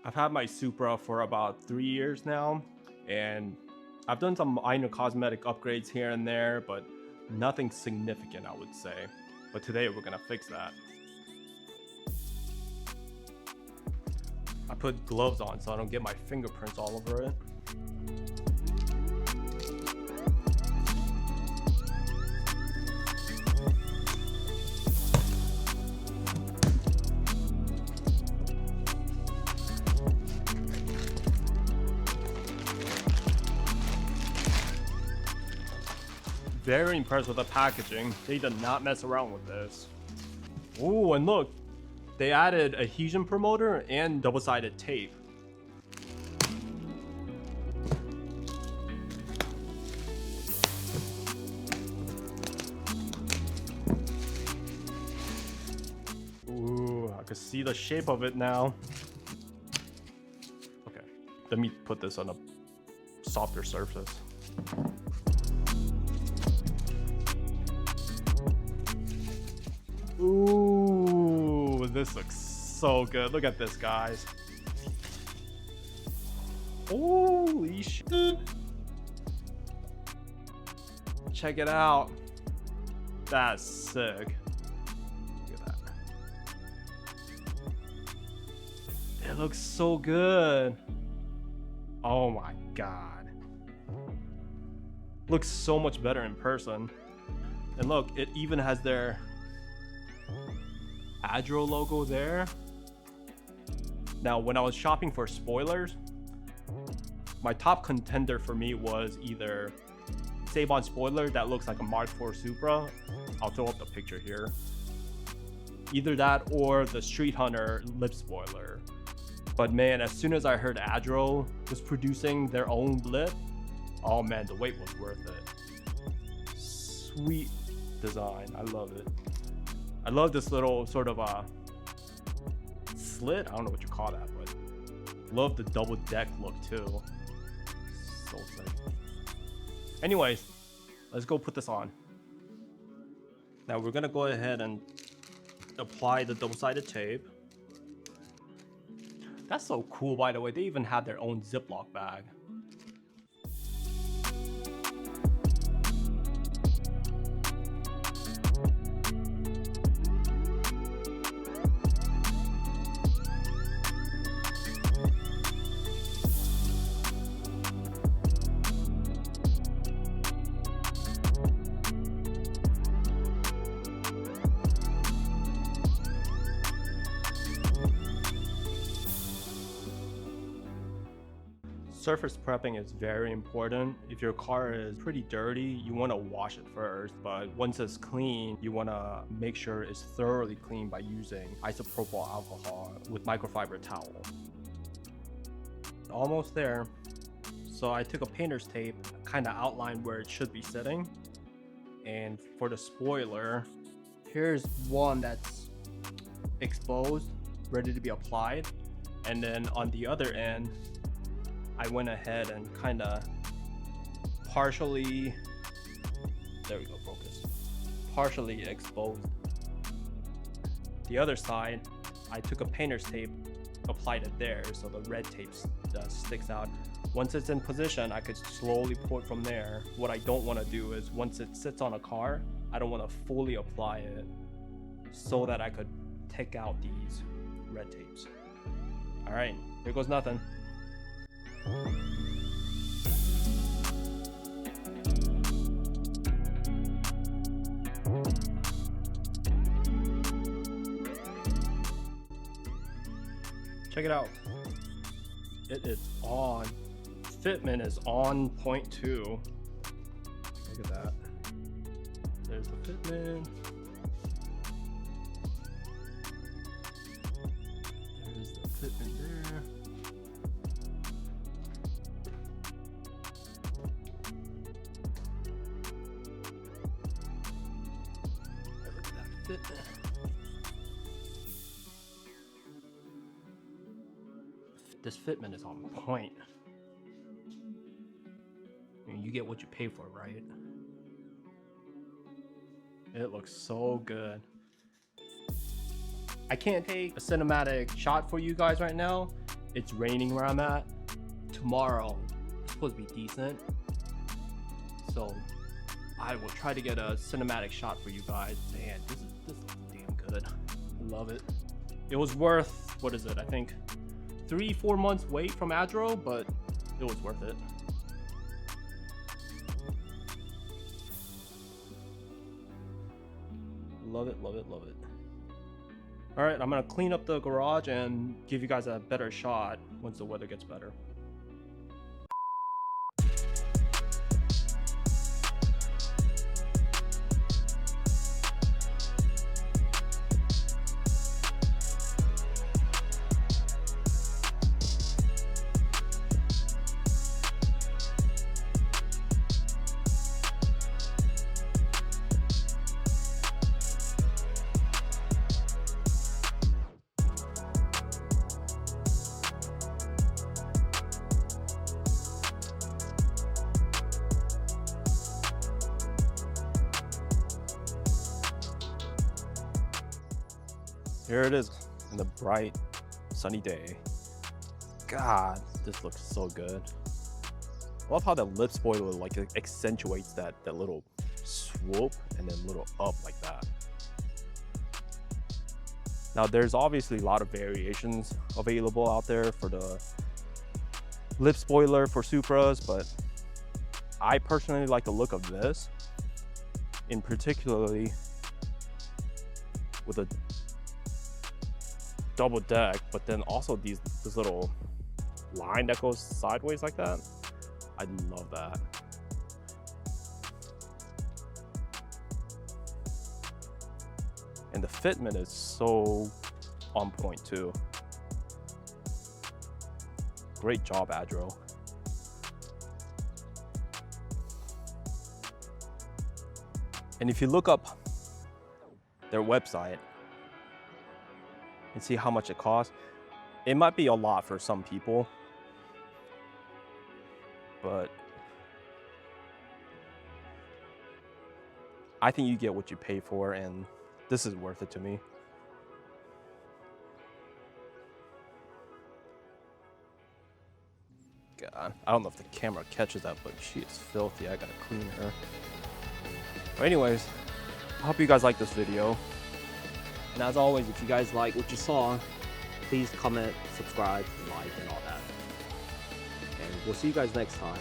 I've had my Supra for about 3 years now, and I've done some minor cosmetic upgrades here and there, but nothing significant, I would say. But today we're gonna fix that. I put gloves on so I don't get my fingerprints all over it. Very impressed with the packaging. They did not mess around with this. Ooh, and look, they added adhesion promoter and double-sided tape. Ooh, I can see the shape of it now. Okay, let me put this on a softer surface. Ooh, this looks so good. Look at this, guys. Holy shit. Check it out. That's sick. Look at that. It looks so good. Oh my god. Looks so much better in person. And look, it even has their ADRO logo there. Now, when I was shopping for spoilers, my top contender for me was either Save-On spoiler that looks like a Mark IV Supra. I'll throw up the picture here. Either that or the Street Hunter lip spoiler. But man, as soon as I heard ADRO was producing their own lip, oh man, the wait was worth it. Sweet design. I love it. I love this little sort of slit. I don't know what you call that, but love the double deck look too. So sick. Anyways, let's go put this on. Now we're gonna go ahead and apply the double-sided tape. That's so cool, by the way. They even have their own Ziploc bag. Surface prepping is very important. If your car is pretty dirty, you want to wash it first, but once it's clean, you want to make sure it's thoroughly clean by using isopropyl alcohol with microfiber towel. Almost there. So I took a painter's tape, kind of outlined where it should be sitting. And for the spoiler, here's one that's exposed, ready to be applied. And then on the other end, I went ahead and kind of partially, there we go, focus, partially exposed. The other side, I took a painter's tape, applied it there so the red tape sticks out. Once it's in position, I could slowly pour it from there. What I don't want to do is once it sits on a car, I don't want to fully apply it so that I could take out these red tapes. All right, here goes nothing. Check it out. It is on. Fitment is on point 2. Look at that. There's the fitment. There's the fitment there. Look at that fitment. This fitment is on point. I mean, you get what you pay for, right? It looks so good. I can't take a cinematic shot for you guys right now, It's raining where I'm at. Tomorrow it's supposed to be decent, so I will try to get a cinematic shot for you guys. Man, this looks damn good. Love it. It was worth, what is it, I think 3-4 months wait from ADRO, but it was worth it. Love it, love it, love it. All right, I'm gonna clean up the garage and give you guys a better shot once the weather gets better. Here it is in the bright, sunny day. God, this looks so good. I love how the lip spoiler like accentuates that little swoop and then little up like that. Now there's obviously a lot of variations available out there for the lip spoiler for Supras, but I personally like the look of this, in particularly with a double deck, but then also this little line that goes sideways like that. I love that. And the fitment is so on point too. Great job, ADRO. And if you look up their website and see how much it costs, it might be a lot for some people, but I think you get what you pay for, and this is worth it to me. God, I don't know if the camera catches that, but she is filthy. I gotta clean her. But anyways, I hope you guys like this video. And as always, if you guys like what you saw, please comment, subscribe, like, and all that. And we'll see you guys next time.